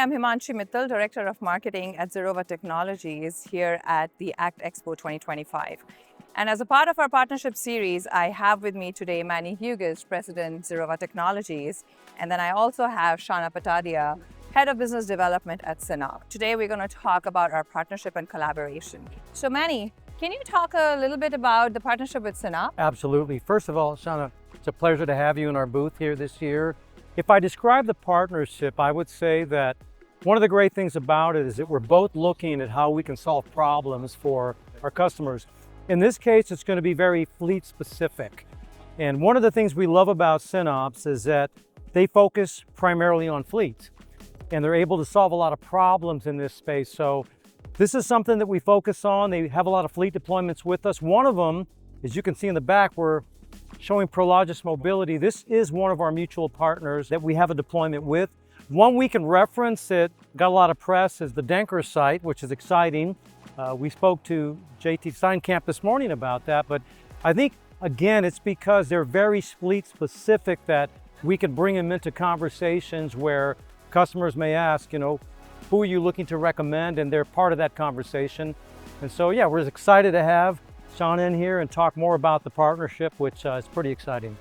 I'm Himanshi Mittal, Director of Marketing at Zerova Technologies here at the ACT Expo 2025. And as a part of our partnership series, I have with me today Manny Hughes, President, Zerova Technologies. And then I also have Shana Patadia, Head of Business Development at Synop. Today, we're going to talk about our partnership and collaboration. So Manny, can you talk a little bit about the partnership with Synop? Absolutely. First of all, Shana, it's a pleasure to have you in our booth here this year. If I describe the partnership, I would say that one of the great things about it is that we're both looking at how we can solve problems for our customers. In this case, it's going to be very fleet specific. And one of the things we love about Synops is that they focus primarily on fleets, and they're able to solve a lot of problems in this space. So this is something that we focus on. They have a lot of fleet deployments with us. One of them, as you can see in the back, we're showing Prologis Mobility. This is one of our mutual partners that we have a deployment with. One we can reference that got a lot of press is the Denker site, which is exciting. We spoke to JT Steinkamp this morning about that, but I think, again, it's because they're very fleet specific that we can bring them into conversations where customers may ask, who are you looking to recommend? And they're part of that conversation. And so, yeah, we're excited to have Sean in here and talk more about the partnership, which is pretty exciting.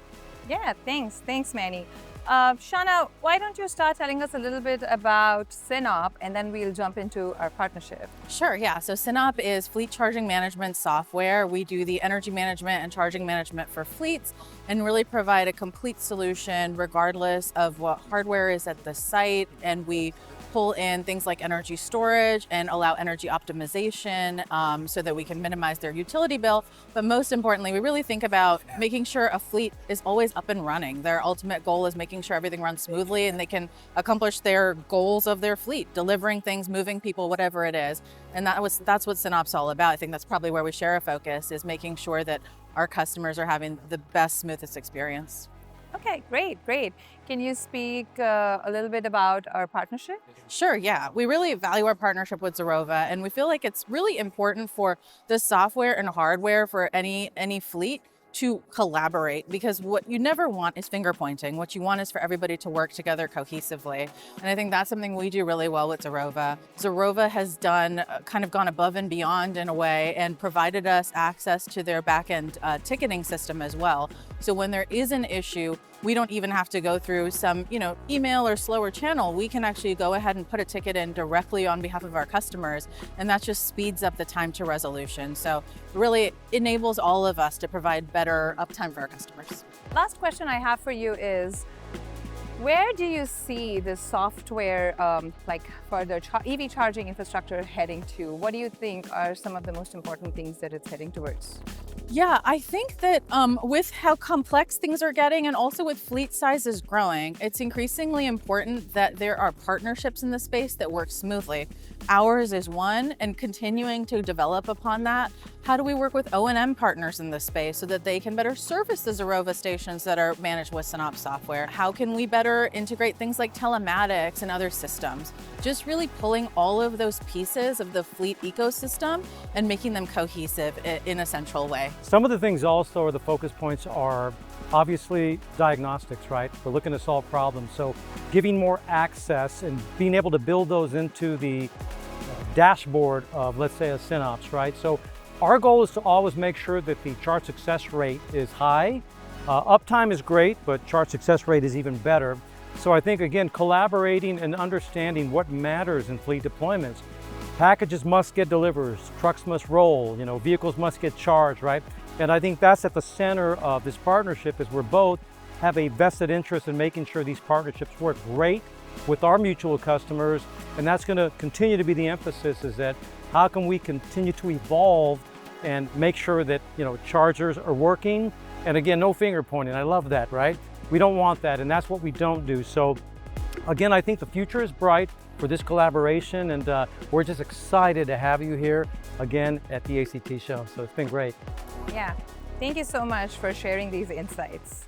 Yeah, thanks, Manny. Shana, why don't you start telling us a little bit about Synop, and then we'll jump into our partnership. Sure, yeah. So Synop is fleet charging management software. We do the energy management and charging management for fleets and really provide a complete solution regardless of what hardware is at the site. And we pull in things like energy storage and allow energy optimization so that we can minimize their utility bill. But most importantly, we really think about making sure a fleet is always up and running. Their ultimate goal is making sure everything runs smoothly and they can accomplish their goals of their fleet, delivering things, moving people, whatever it is. And that's what Synop's all about. I think that's probably where we share a focus, is making sure that our customers are having the best, smoothest experience. Okay, great. Can you speak a little bit about our partnership? Sure, yeah. We really value our partnership with Zerova, and we feel like it's really important for the software and hardware for any fleet to collaborate, because what you never want is finger pointing. What you want is for everybody to work together cohesively. And I think that's something we do really well with Zerova. Zerova has kind of gone above and beyond in a way and provided us access to their back-end ticketing system as well. So when there is an issue, we don't even have to go through some, email or slower channel. We can actually go ahead and put a ticket in directly on behalf of our customers, and that just speeds up the time to resolution. So it really enables all of us to provide better uptime for our customers. Last question I have for you is, where do you see the software, for the EV charging infrastructure heading to? What do you think are some of the most important things that it's heading towards? Yeah, I think that with how complex things are getting and also with fleet sizes growing, it's increasingly important that there are partnerships in the space that work smoothly. Ours is one, and continuing to develop upon that. How do we work with O&M partners in this space so that they can better service the Zerova stations that are managed with Synop software? How can we better integrate things like telematics and other systems? Just really pulling all of those pieces of the fleet ecosystem and making them cohesive in a central way. Some of the things also, or the focus points, are obviously diagnostics, right? We're looking to solve problems. So giving more access and being able to build those into the dashboard of, let's say, a Synops, right? So our goal is to always make sure that the chart success rate is high. Uptime is great, but chart success rate is even better. So I think, again, collaborating and understanding what matters in fleet deployments. Packages must get delivered, trucks must roll, vehicles must get charged, right? And I think that's at the center of this partnership, is we're both have a vested interest in making sure these partnerships work great with our mutual customers. And that's going to continue to be the emphasis, is that how can we continue to evolve and make sure that, chargers are working. And again, no finger pointing. I love that, right? We don't want that, and that's what we don't do. So again, I think the future is bright for this collaboration, and we're just excited to have you here again at the ACT show. So it's been great. Yeah, thank you so much for sharing these insights.